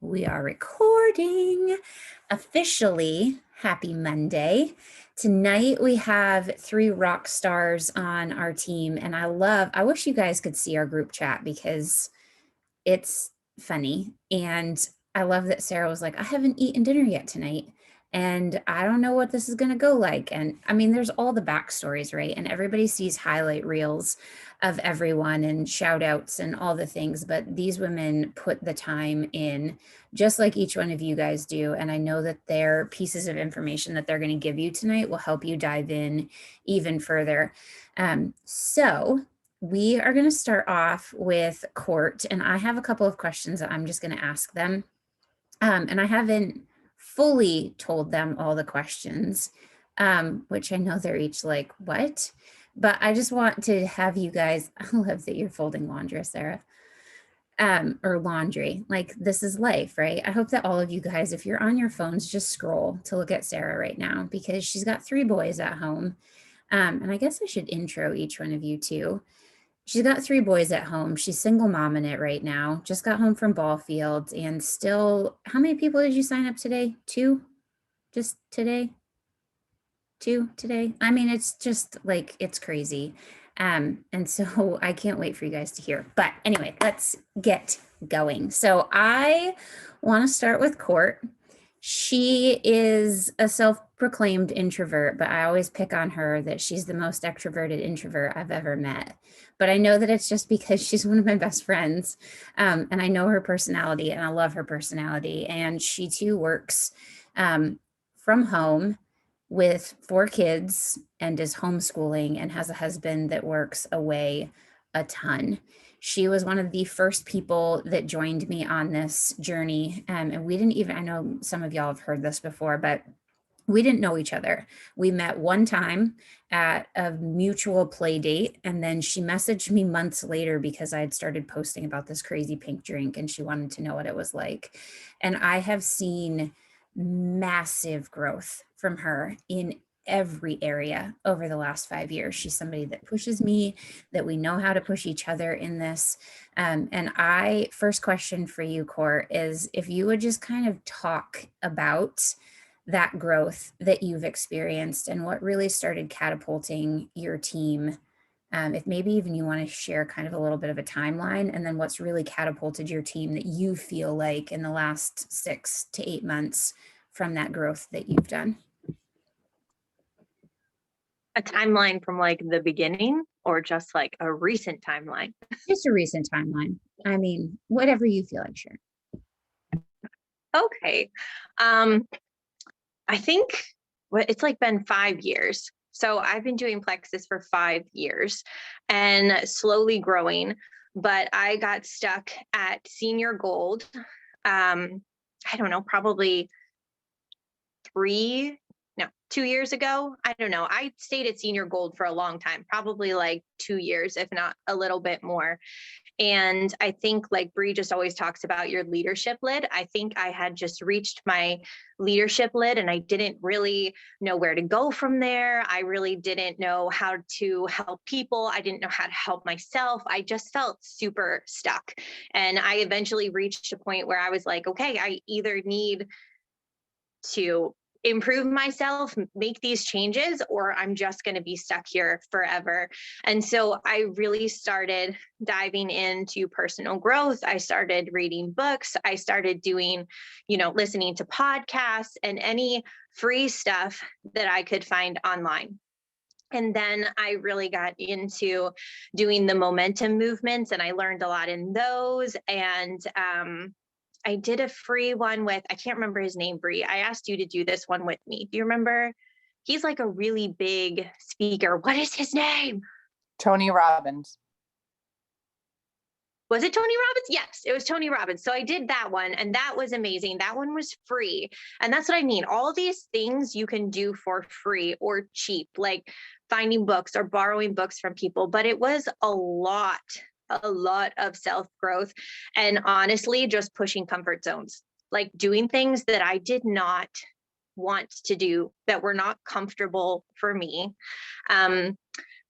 We are recording officially. Happy Monday. Tonight we have three rock stars on our team, and I wish you guys could see our group chat because it's funny. And I love that Sara was like, I haven't eaten dinner yet tonight. And I don't know what this is going to go like. And I mean, there's all the backstories, right? And everybody sees highlight reels of everyone and shout outs and all the things. But these women put the time in, just like each one of you guys do. And I know that their pieces of information that they're going to give you tonight will help you dive in even further. So we are going to start off with Court, and I have a couple of questions that I'm just going to ask them. And I haven't fully told them all the questions, which I know they're each like, what? But I just want to have you guys, I love that you're folding laundry, Sara, or laundry. Like, this is life, right? I hope that all of you guys, if you're on your phones, just scroll to look at Sara right now because she's got three boys at home. And I guess I should intro each one of you too. She's got three boys at home. She's single mom in it right now. Just got home from ball fields and still, how many people did you sign up today? Two? Just today? Two today? I mean, it's just like, it's crazy. And so I can't wait for you guys to hear. But anyway, let's get going. So I want to start with Court. She is a self-proclaimed introvert, but I always pick on her that she's the most extroverted introvert I've ever met. But I know that it's just because she's one of my best friends. And I know her personality and I love her personality. And she too works from home with four kids and is homeschooling and has a husband that works away a ton. She was one of the first people that joined me on this journey. And we didn't even, I know some of y'all have heard this before, but we didn't know each other. We met one time at a mutual play date. And then she messaged me months later because I had started posting about this crazy pink drink and she wanted to know what it was like. And I have seen massive growth from her in every area over the last 5 years. She's somebody that pushes me, that we know how to push each other in this. And first question for you, Court, is if you would just kind of talk about that growth that you've experienced and what really started catapulting your team. If maybe even you want to share kind of a little bit of a timeline and then what's really catapulted your team that you feel like in the last 6 to 8 months from that growth that you've done. A timeline from like the beginning or just like a recent timeline? Just a recent timeline. I mean, whatever you feel like sharing. Okay. I think it's like been 5 years. So I've been doing Plexus for 5 years and slowly growing, but I got stuck at senior gold. I don't know, probably 2 years ago. I don't know. I stayed at senior gold for a long time, probably like 2 years, if not a little bit more. And I think like Bree just always talks about your leadership lid. I think I had just reached my leadership lid and I didn't really know where to go from there. I really didn't know how to help people. I didn't know how to help myself. I just felt super stuck. And I eventually reached a point where I was like, okay, I either need to improve myself, make these changes, or I'm just going to be stuck here forever. And so I really started diving into personal growth. I started reading books. I started doing, listening to podcasts and any free stuff that I could find online. And then I really got into doing the momentum movements and I learned a lot in those. And I did a free one with, I can't remember his name, Bree. I asked you to do this one with me. Do you remember? He's like a really big speaker. What is his name? Tony Robbins. Was it Tony Robbins? Yes, it was Tony Robbins. So I did that one and that was amazing. That one was free. And that's what I mean. All of these things you can do for free or cheap, like finding books or borrowing books from people. But it was a lot of self-growth and honestly just pushing comfort zones, like doing things that I did not want to do, that were not comfortable for me.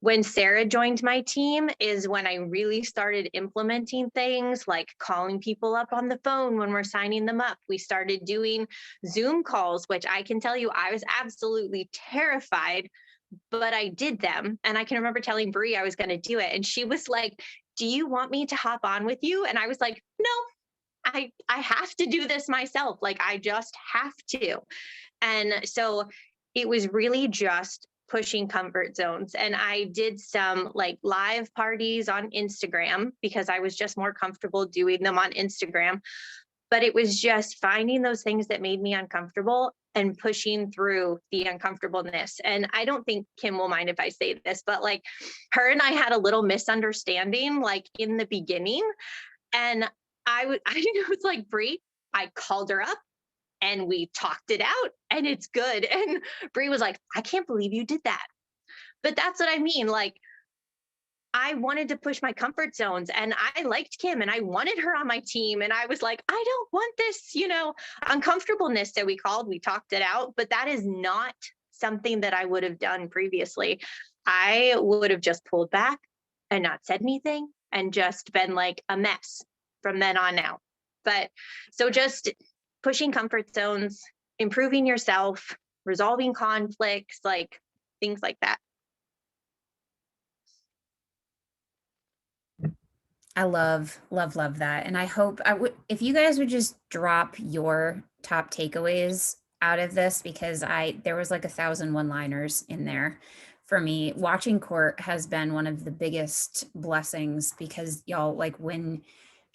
when Sara joined my team is when I really started implementing things like calling people up on the phone when we're signing them up. We started doing Zoom calls, which I can tell you I was absolutely terrified, but I did them. And I can remember telling Bree I was going to do it. And she was like, "Do you want me to hop on with you?" And I was like, "No, I have to do this myself. Like, I just have to." And so it was really just pushing comfort zones. And I did some like live parties on Instagram because I was just more comfortable doing them on Instagram. But it was just finding those things that made me uncomfortable and pushing through the uncomfortableness. And I don't think Kim will mind if I say this, but like her and I had a little misunderstanding like in the beginning. And I was like, Brie, I called her up and we talked it out and it's good. And Brie was like, "I can't believe you did that." But that's what I mean. Like, I wanted to push my comfort zones and I liked Kim and I wanted her on my team. And I was like, I don't want this, uncomfortableness that we talked it out. But that is not something that I would have done previously. I would have just pulled back and not said anything and just been like a mess from then on out. But so just pushing comfort zones, improving yourself, resolving conflicts, like things like that. I love, love, love that. And I hope if you guys would just drop your top takeaways out of this, because there was like 1,000 one-liners in there for me. Watching Court has been one of the biggest blessings because y'all, like when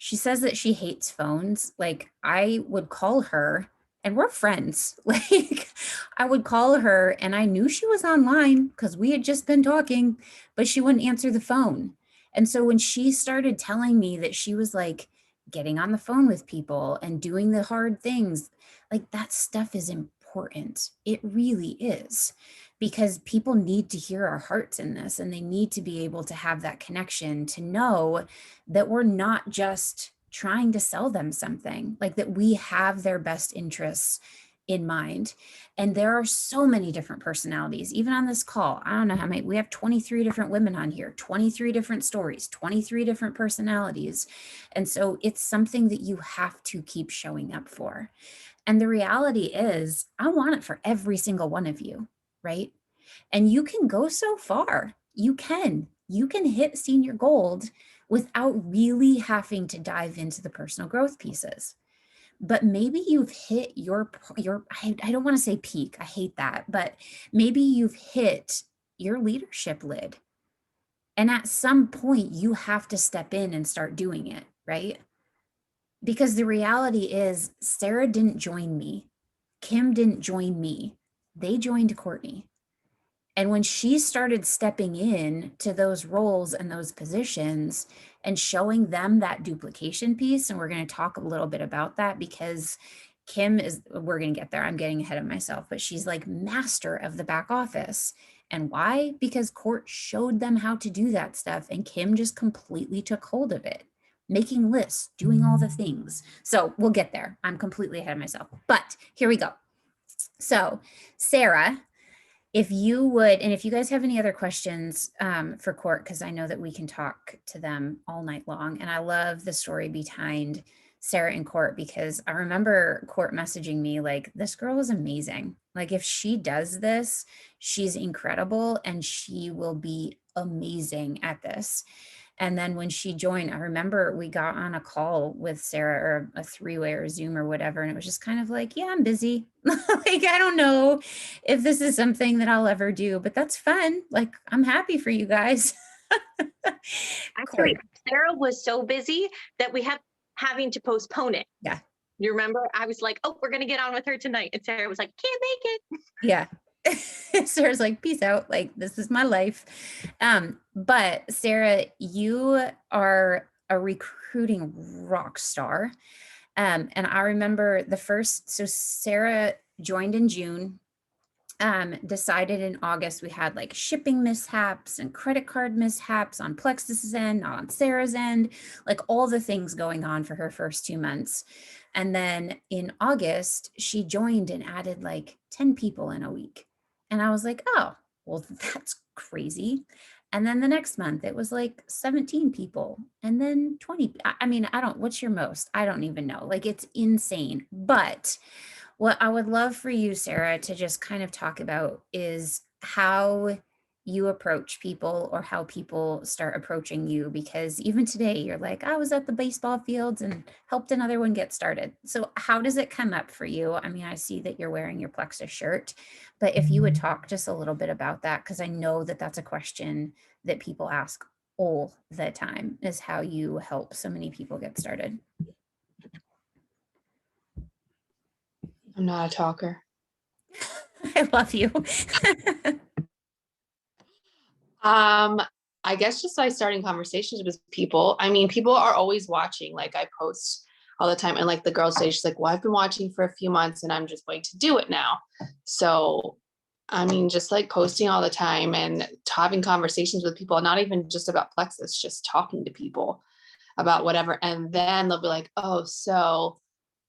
she says that she hates phones, like I would call her and we're friends. Like I would call her and I knew she was online because we had just been talking, but she wouldn't answer the phone. And so when she started telling me that she was like getting on the phone with people and doing the hard things, like that stuff is important. It really is, because people need to hear our hearts in this and they need to be able to have that connection to know that we're not just trying to sell them something, like that we have their best interests in mind. And there are so many different personalities, even on this call. I don't know how many, we have 23 different women on here, 23 different stories, 23 different personalities. And so it's something that you have to keep showing up for. And the reality is, I want it for every single one of you, right? And you can go so far. You can hit senior gold without really having to dive into the personal growth pieces. But maybe you've hit I don't want to say peak. I hate that, but maybe you've hit your leadership lid. And at some point you have to step in and start doing it, right? Because the reality is Sara didn't join me. Kim didn't join me. They joined Courtney. And when she started stepping in to those roles and those positions and showing them that duplication piece, and we're going to talk a little bit about that because we're going to get there. I'm getting ahead of myself, but she's like master of the back office. And why? Because Court showed them how to do that stuff. And Kim just completely took hold of it, making lists, doing all the things. So we'll get there. I'm completely ahead of myself, but here we go. So Sara, if you would, and if you guys have any other questions for Court, because I know that we can talk to them all night long. And I love the story behind Sara and Court, because I remember Court messaging me like, this girl is amazing. Like if she does this, she's incredible and she will be amazing at this. And then when she joined, I remember we got on a call with Sara, or a three-way or Zoom or whatever. And it was just kind of like, yeah, I'm busy. Like, I don't know if this is something that I'll ever do, but that's fun. Like, I'm happy for you guys. Actually, Court. Sara was so busy that we had having to postpone it. Yeah. You remember? I was like, "Oh, we're gonna get on with her tonight," and Sara was like, "Can't make it." Yeah. Sara's like, peace out. Like, this is my life. But Sara, you are a recruiting rock star. And I remember so Sara joined in June, decided in August. We had like shipping mishaps and credit card mishaps on Plexus's end, not on Sara's end, like all the things going on for her first 2 months. And then in August, she joined and added like 10 people in a week. And I was like, oh, well, that's crazy. And then the next month it was like 17 people, and then 20. I mean, what's your most? I don't even know. Like, it's insane. But what I would love for you, Sara, to just kind of talk about is how you approach people or how people start approaching you. Because even today, you're like, I was at the baseball fields and helped another one get started. So, how does it come up for you? I mean, I see that you're wearing your Plexus shirt, but if you would talk just a little bit about that, because I know that that's a question that people ask all the time, is how you help so many people get started. I'm not a talker. I love you. I guess just by starting conversations with people. I mean, people are always watching. Like, I post all the time, and like the girl says, she's like, well, I've been watching for a few months and I'm just going to do it now. So, I mean, just like posting all the time and having conversations with people, not even just about Plexus, just talking to people about whatever. And then they'll be like, oh, so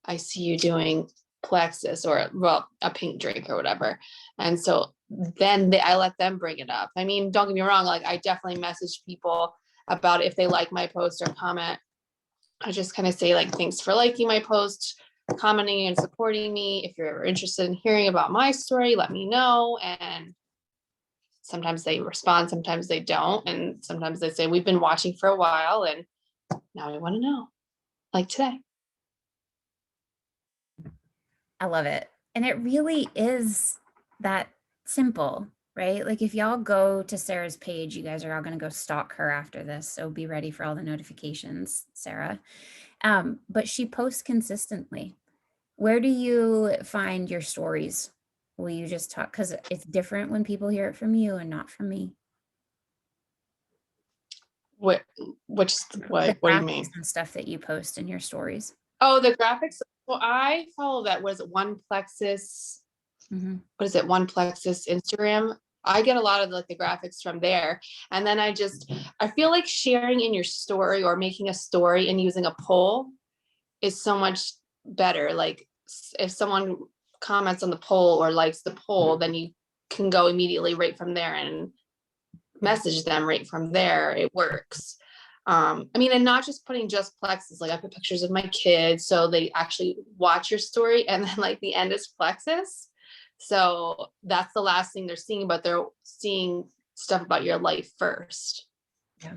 I see you doing Plexus, or well, a pink drink or whatever. And so then I let them bring it up. I mean, don't get me wrong, like I definitely message people about if they like my post or comment. I just kind of say like, thanks for liking my post, commenting and supporting me. If you're ever interested in hearing about my story, let me know. And sometimes they respond, sometimes they don't. And sometimes they say, we've been watching for a while and now we want to know, like today. I love it. And it really is that simple, right? Like, if y'all go to Sara's page, you guys are all going to go stalk her after this. So be ready for all the notifications, Sara. But she posts consistently. Where do you find your stories? Will you just talk? Because it's different when people hear it from you and not from me. What The what do you mean? graphics and stuff that you post in your stories. Oh, the graphics. Well, I follow that. Was it One Plexus? Mm-hmm. What is it? One Plexus Instagram. I get a lot of like the graphics from there. And then I feel like sharing in your story or making a story and using a poll is so much better. Like if someone comments on the poll or likes the poll, then you can go immediately right from there and message them right from there. It works. I mean, and not just putting just Plexus, like I put pictures of my kids so they actually watch your story, and then like the end is Plexus. So that's the last thing they're seeing, but they're seeing stuff about your life first. Yeah.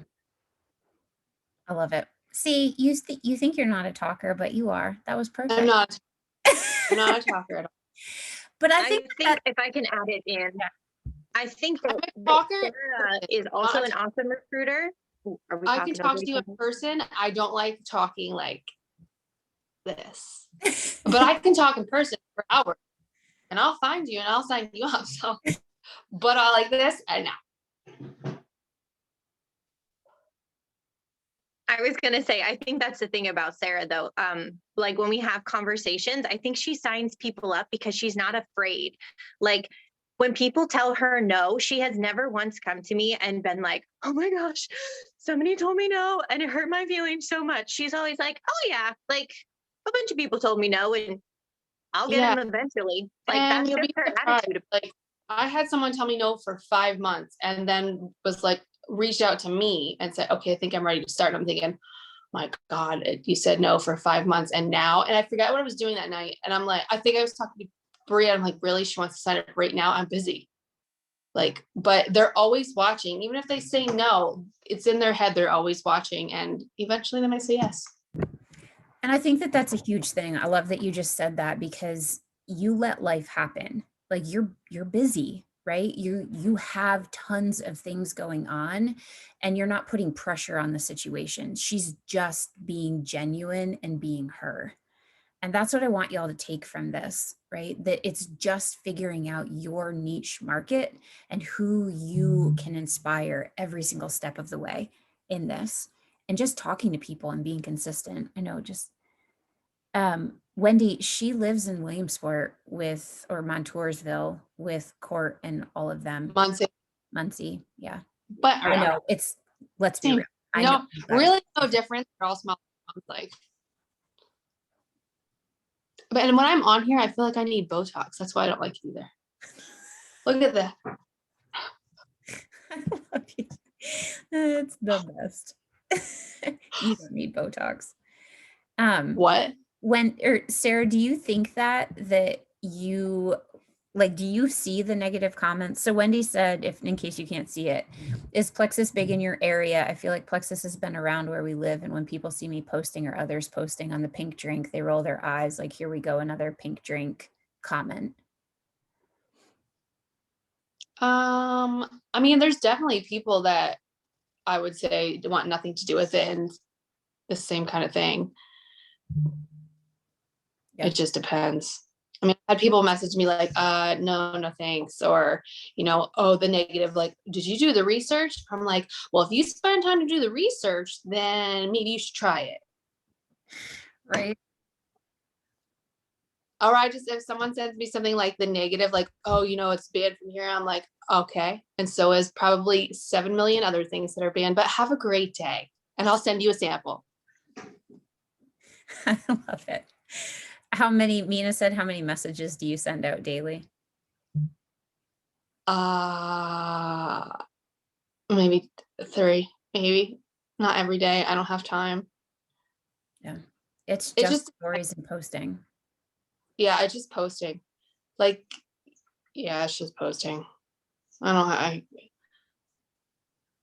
I love it. See, you think you're not a talker, but you are. That was perfect. I'm not a talker at all. But I I think think if I can add it in, I think that, I'm a talker. Sarah is also an awesome recruiter. Ooh, are we I talking can talk over to each you in other? person. I don't like talking like this, but I can talk in person for hours and I'll find you and I'll sign you up. So, but I like this and now. I was gonna say, I think that's the thing about Sarah, though. Like when we have conversations, I think she signs people up because she's not afraid. Like when people tell her no, she has never once come to me and been like, "Oh my gosh, somebody told me no, and it hurt my feelings so much." She's always like, "Oh yeah, like a bunch of people told me no, and I'll get Yeah, them eventually." Like and that's you'll just be her surprised. attitude. Like I had someone tell me no for 5 months and then was like, reached out to me and said, okay, I think I'm ready to start. And I'm thinking, my God, you said no for 5 months and now, and I forgot what I was doing that night. And I'm like, I think I was talking to Bria. I'm like, really? She wants to sign up right now? I'm busy. Like, but they're always watching. Even if they say no, it's in their head. They're always watching. And eventually they might say yes. And I think that that's a huge thing. I love that you just said that, because you let life happen. Like, you're busy, right? You have tons of things going on, and you're not putting pressure on the situation. She's just being genuine and being her. And that's what I want y'all to take from this, right? That it's just figuring out your niche market and who you can inspire every single step of the way in this, and just talking to people and being consistent. I know, just Wendy, she lives in Williamsport or Montoursville with Court and all of them. Muncie, yeah. But I know let's be real. I know really no difference. They're all small towns, like. But and when I'm on here, I feel like I need Botox. That's why I don't like it either. Look at that. I love you. It's the best. You don't need Botox. What? Sarah, do you think that you like, do you see the negative comments? So Wendy said, if in case you can't see it, is Plexus big in your area? I feel like Plexus has been around where we live, and when people see me posting or others posting on the pink drink, they roll their eyes like, here we go, another pink drink comment. I mean, there's definitely people that I would say want nothing to do with it and the same kind of thing. Yeah. It just depends. I mean, I had people message me like, no thanks. Or, oh, the negative, like, did you do the research? I'm like, well, if you spend time to do the research, then maybe you should try it. Right. Or if someone sends me something like the negative, like, oh, it's banned from here, I'm like, okay. And so is probably 7 million other things that are banned, but have a great day. And I'll send you a sample. I love it. Mina said, how many messages do you send out daily? Maybe 3, maybe not every day. I don't have time. Yeah. It's just stories and posting. Yeah, it's just posting. Like, yeah, it's just posting. I don't know.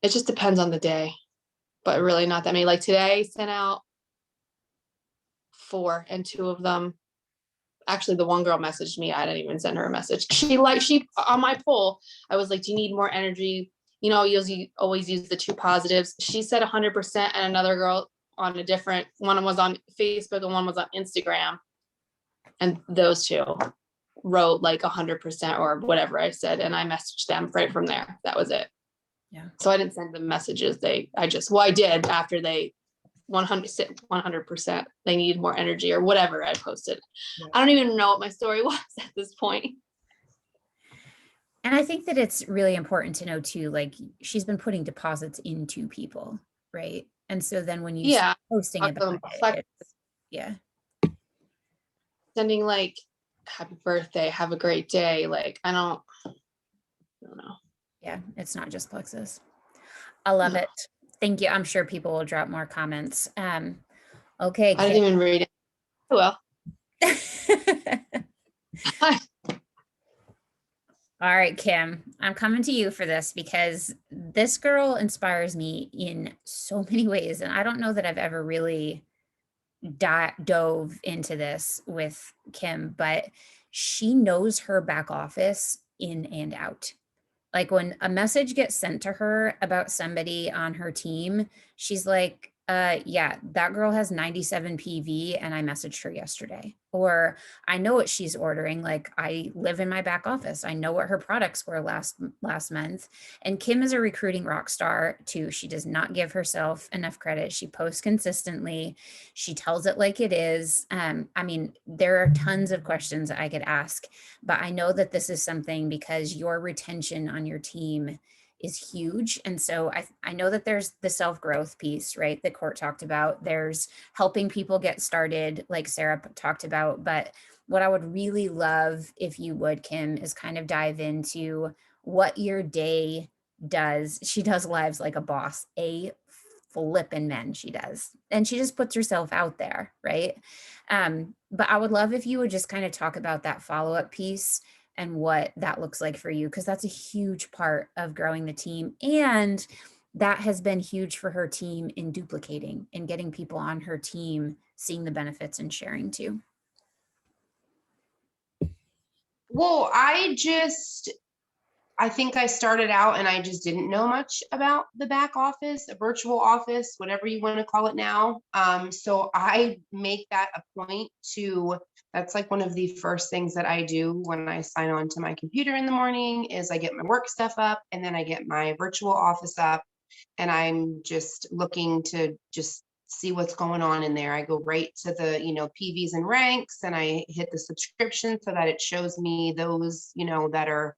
It just depends on the day, but really not that many. Like today, I sent out 4, and 2 of them. Actually, the one girl messaged me. I didn't even send her a message. She on my poll, I was like, do you need more energy? You always use the 2 positives. She said 100%, and another girl on a different one was on Facebook and one was on Instagram. And those 2 wrote like 100% or whatever I said. And I messaged them right from there. That was it. Yeah. So I didn't send them messages. I did after they 100%, they needed more energy or whatever I posted. Yeah. I don't even know what my story was at this point. And I think that it's really important to know too, like she's been putting deposits into people, right? And so then when you start posting about it, yeah. Sending like, happy birthday, have a great day. Like, I don't know. Yeah, it's not just Plexus. I love it. Thank you. I'm sure people will drop more comments. Okay. I didn't even read it. Well. All right, Kim, I'm coming to you for this because this girl inspires me in so many ways. And I don't know that I've ever really dove into this with Kim, but she knows her back office in and out. Like when a message gets sent to her about somebody on her team, she's like, yeah, that girl has 97 PV and I messaged her yesterday. Or I know what she's ordering. Like I live in my back office. I know what her products were last month. And Kim is a recruiting rock star too. She does not give herself enough credit. She posts consistently. She tells it like it is. I mean, there are tons of questions that I could ask, but I know that this is something because your retention on your team is huge. And so I know that there's the self-growth piece, right, that Court talked about. There's helping people get started, like Sarah talked about. But what I would really love if you would, Kim, is kind of dive into what your day does. She does lives like a boss, a flippin' men she does. And she just puts herself out there, right? But I would love if you would just kind of talk about that follow-up piece and what that looks like for you, because that's a huge part of growing the team. And that has been huge for her team in duplicating and getting people on her team, seeing the benefits and sharing too. Well, I think I started out and I just didn't know much about the back office, a virtual office, whatever you want to call it now. So I make that a point that's like one of the first things that I do when I sign on to my computer in the morning is I get my work stuff up and then I get my virtual office up and I'm just looking to just see what's going on in there. I go right to the, PVs and ranks and I hit the subscription so that it shows me those, that are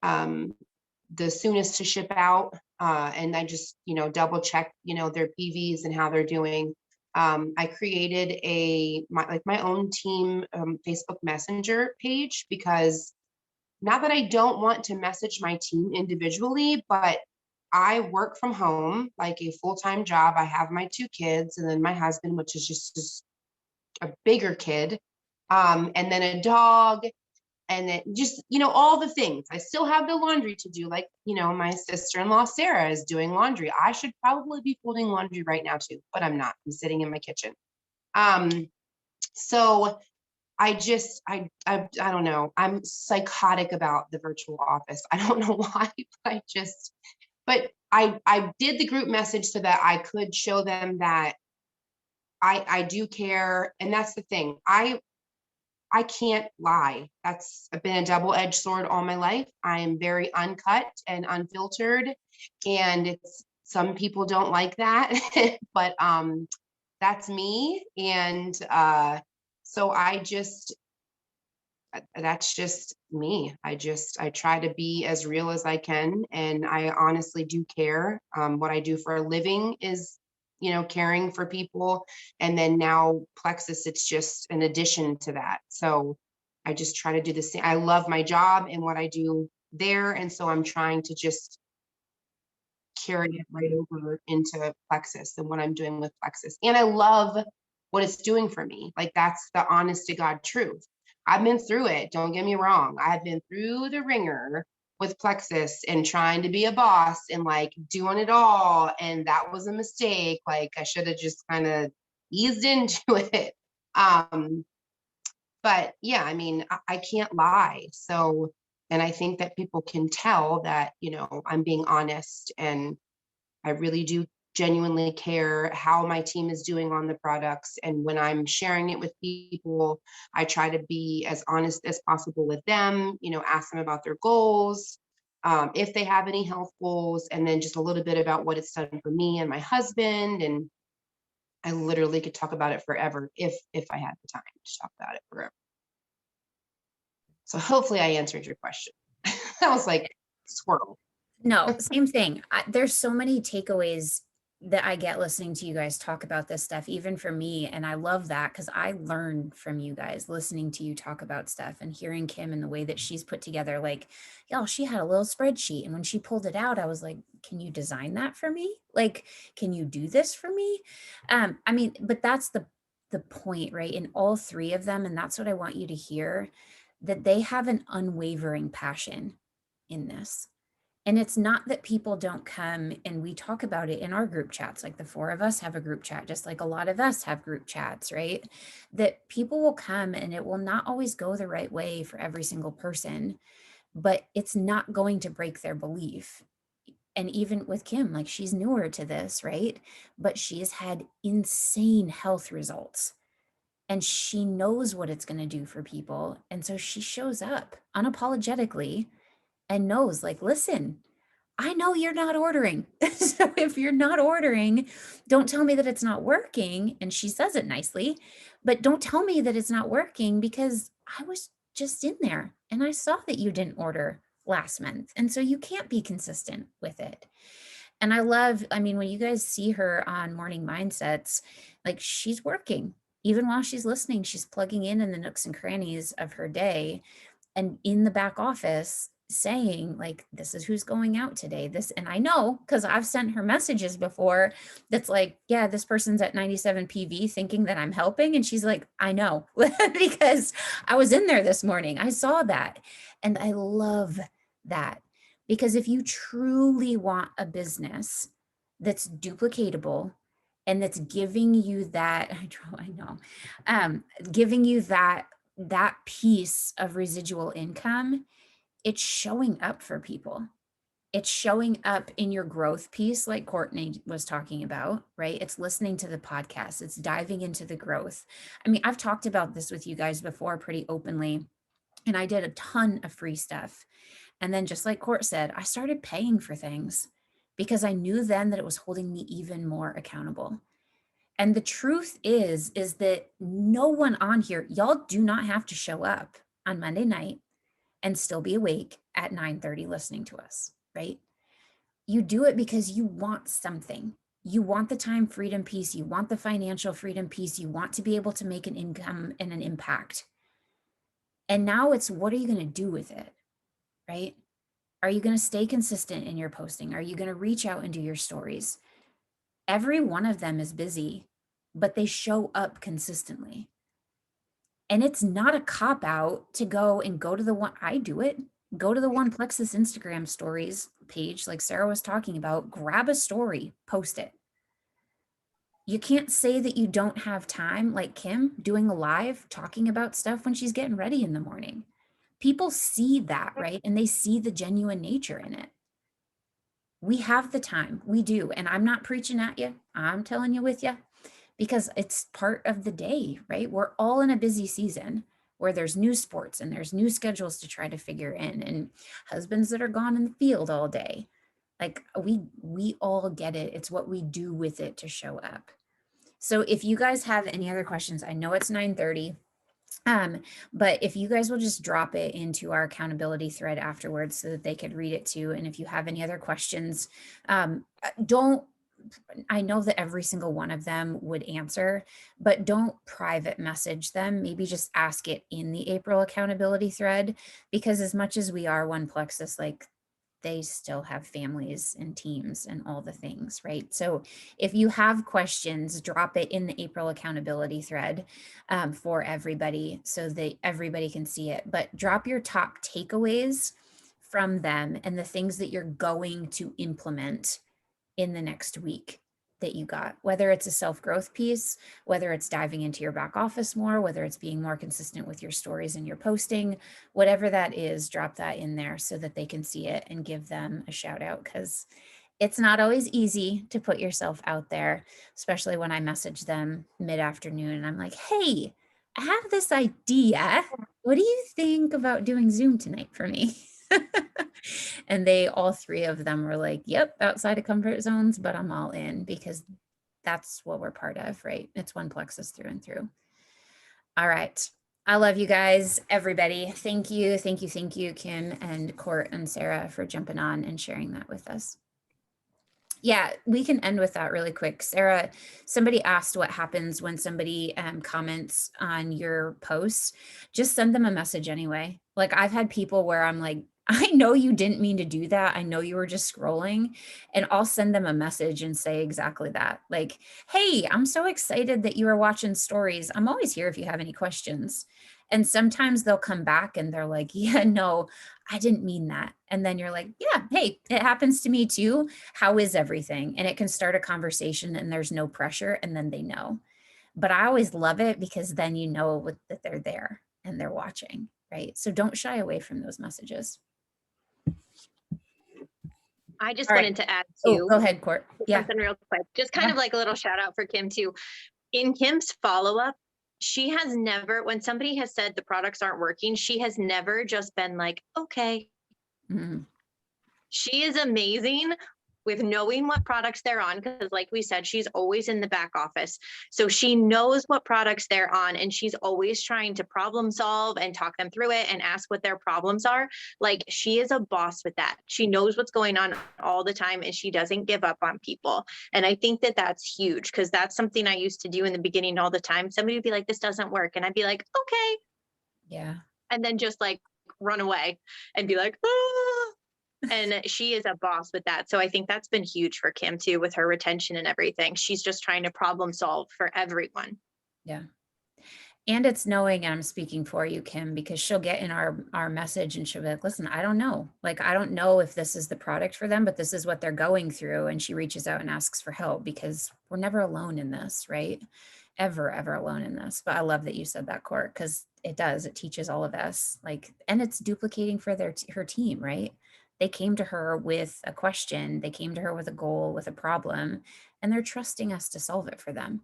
the soonest to ship out. And I just, double check, their PVs and how they're doing. I created my own team Facebook Messenger page because not that I don't want to message my team individually, but I work from home, like a full-time job. I have my 2 kids and then my husband, which is just a bigger kid, and then a dog, and then just, all the things. I still have the laundry to do. Like, my sister-in-law, Sara, is doing laundry. I should probably be folding laundry right now too, but I'm not. I'm sitting in my kitchen. So I don't know. I'm psychotic about the virtual office. I don't know why, but I did the group message so that I could show them that I do care. And that's the thing. I can't lie. That's been a double-edged sword all my life. I am very uncut and unfiltered, and some people don't like that, but that's me. And so that's just me. I try to be as real as I can, and I honestly do care. What I do for a living is, caring for people. And then now Plexus, it's just an addition to that. So I just try to do the same. I love my job and what I do there. And so I'm trying to just carry it right over into Plexus and what I'm doing with Plexus. And I love what it's doing for me. Like, that's the honest to God truth. I've been through it. Don't get me wrong. I've been through the ringer with Plexus and trying to be a boss and like doing it all. And that was a mistake. Like, I should have just kind of eased into it. But yeah, I mean, I can't lie. So, and I think that people can tell that, I'm being honest, and I really do genuinely care how my team is doing on the products. And when I'm sharing it with people, I try to be as honest as possible with them, ask them about their goals, if they have any health goals, and then just a little bit about what it's done for me and my husband. And I literally could talk about it forever if I had the time to talk about it forever. So hopefully I answered your question. That was like swirl. No, same thing. There's so many takeaways that I get listening to you guys talk about this stuff, even for me. And I love that because I learn from you guys listening to you talk about stuff and hearing Kim and the way that she's put together. Like, y'all, she had a little spreadsheet. And when she pulled it out, I was like, can you design that for me? Like, can you do this for me? I mean, but that's the point, right? In all three of them. And that's what I want you to hear, that they have an unwavering passion in this. And it's not that people don't come, and we talk about it in our group chats, like the four of us have a group chat, just like a lot of us have group chats, right? That people will come and it will not always go the right way for every single person, but it's not going to break their belief. And even with Kim, like, she's newer to this, right? But she has had insane health results and she knows what it's going to do for people. And so she shows up unapologetically and knows, like, listen, I know you're not ordering. So if you're not ordering, don't tell me that it's not working. And she says it nicely, but don't tell me that it's not working because I was just in there and I saw that you didn't order last month. And so you can't be consistent with it. And I mean, when you guys see her on Morning Mindsets, like, she's working. Even while she's listening, she's plugging in the nooks and crannies of her day and in the back office saying, like, this is who's going out today. And I know because I've sent her messages before that's like, yeah, this person's at 97 PV thinking that I'm helping. And she's like, I know, because I was in there this morning. I saw that. And I love that, because if you truly want a business that's duplicatable and that's giving you that, I know, giving you that piece of residual income, it's showing up for people. It's showing up in your growth piece, like Courtney was talking about, right? It's listening to the podcast. It's diving into the growth. I mean, I've talked about this with you guys before pretty openly, and I did a ton of free stuff. And then, just like Court said, I started paying for things because I knew then that it was holding me even more accountable. And the truth is that no one on here, y'all do not have to show up on Monday night and still be awake at 9:30 listening to us, right? You do it because you want something. You want the time freedom piece. You want the financial freedom piece. You want to be able to make an income and an impact. And now it's, what are you going to do with it, right? Are you going to stay consistent in your posting? Are you going to reach out and do your stories? Every one of them is busy, but they show up consistently. And it's not a cop out to go to the one, I do it. Go to the One Plexus Instagram stories page, like Sara was talking about, grab a story, post it. You can't say that you don't have time, like Kim doing a live talking about stuff when she's getting ready in the morning. People see that, right? And they see the genuine nature in it. We have the time, we do. And I'm not preaching at you, I'm telling you with you, because it's part of the day, right? We're all in a busy season where there's new sports and there's new schedules to try to figure in, and husbands that are gone in the field all day. Like we all get it. It's what we do with it to show up. So if you guys have any other questions, I know it's 9:30. But if you guys will just drop it into our accountability thread afterwards so that they could read it too. And if you have any other questions, don't, I know that every single one of them would answer, but don't private message them. Maybe just ask it in the April accountability thread, because as much as we are One Plexus, like they still have families and teams and all the things, right? So if you have questions, drop it in the April accountability thread for everybody so that everybody can see it. But drop your top takeaways from them and the things that you're going to implement in the next week that you got, whether it's a self-growth piece, whether it's diving into your back office more, whether it's being more consistent with your stories and your posting, whatever that is, drop that in there so that they can see it and give them a shout out, because it's not always easy to put yourself out there, especially when I message them mid-afternoon and I'm like, hey, I have this idea. What do you think about doing Zoom tonight for me? And they, all three of them were like, yep, outside of comfort zones, but I'm all in, because that's what we're part of, right? It's One Plexus through and through. All right. I love you guys, everybody. Thank you, thank you, thank you, Kim and Court and Sara, for jumping on and sharing that with us. Yeah, we can end with that really quick. Sara, somebody asked what happens when somebody comments on your posts. Just send them a message anyway. Like I've had people where I'm like, I know you didn't mean to do that. I know you were just scrolling, and I'll send them a message and say exactly that. Like, hey, I'm so excited that you are watching stories. I'm always here if you have any questions. And sometimes they'll come back and they're like, yeah, no, I didn't mean that. And then you're like, yeah, hey, it happens to me too. How is everything? And it can start a conversation and there's no pressure, and then they know. But I always love it because then you know that they're there and they're watching, right? So don't shy away from those messages. I just All right. wanted to add Oh, to go ahead, Court. Yeah. something real quick. Just kind Yeah. of like a little shout out for Kim too. In Kim's follow-up, she has never, when somebody has said the products aren't working, she has never just been like, okay. Mhm. She is amazing with knowing what products they're on, because like we said, she's always in the back office. So she knows what products they're on, and she's always trying to problem solve and talk them through it and ask what their problems are. Like she is a boss with that. She knows what's going on all the time, and she doesn't give up on people. And I think that that's huge, because that's something I used to do in the beginning all the time. Somebody would be like, this doesn't work. And I'd be like, okay. Yeah. And then just like run away and be like, ah. And she is a boss with that. So I think that's been huge for Kim too, with her retention and everything. She's just trying to problem solve for everyone. Yeah. And it's knowing, and I'm speaking for you, Kim, because she'll get in our message and she'll be like, listen, I don't know. Like, I don't know if this is the product for them, but this is what they're going through. And she reaches out and asks for help, because we're never alone in this, right? Ever alone in this. But I love that you said that, Court, because it does. It teaches all of us, like, and it's duplicating for her team, right? They came to her with a question. They came to her with a goal, with a problem, and they're trusting us to solve it for them.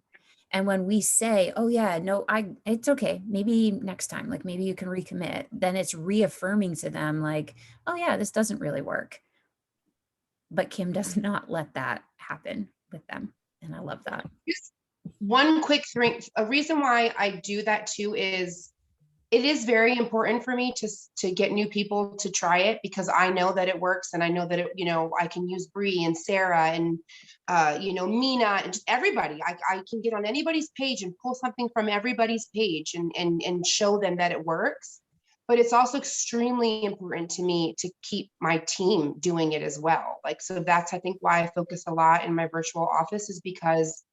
And when we say, oh yeah, no, it's okay, maybe next time, like maybe you can recommit, then it's reaffirming to them like, oh yeah, this doesn't really work. But Kim does not let that happen with them. And I love that. Just one quick thing, a reason why I do that too is it is very important for me to get new people to try it, because I know that it works, and I know that it, I can use Bree and Sara and Mina and just everybody. I can get on anybody's page and pull something from everybody's page and show them that it works. but it's also extremely important to me to keep my team doing it as well. Like, so that's, I think, why I focus a lot in my virtual office, is because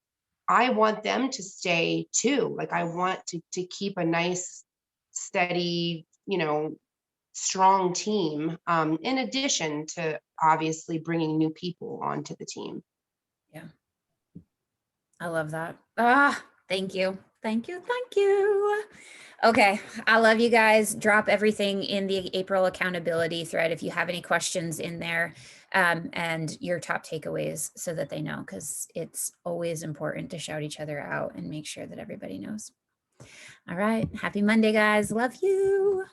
I want them to stay too. Like, I want to keep a nice, steady, strong team, in addition to obviously bringing new people onto the team. Yeah. I love that. Ah, thank you. Thank you. Thank you. Okay. I love you guys. Drop everything in the April accountability thread if you have any questions in there, and your top takeaways so that they know, because it's always important to shout each other out and make sure that everybody knows. All right. Happy Monday, guys. Love you.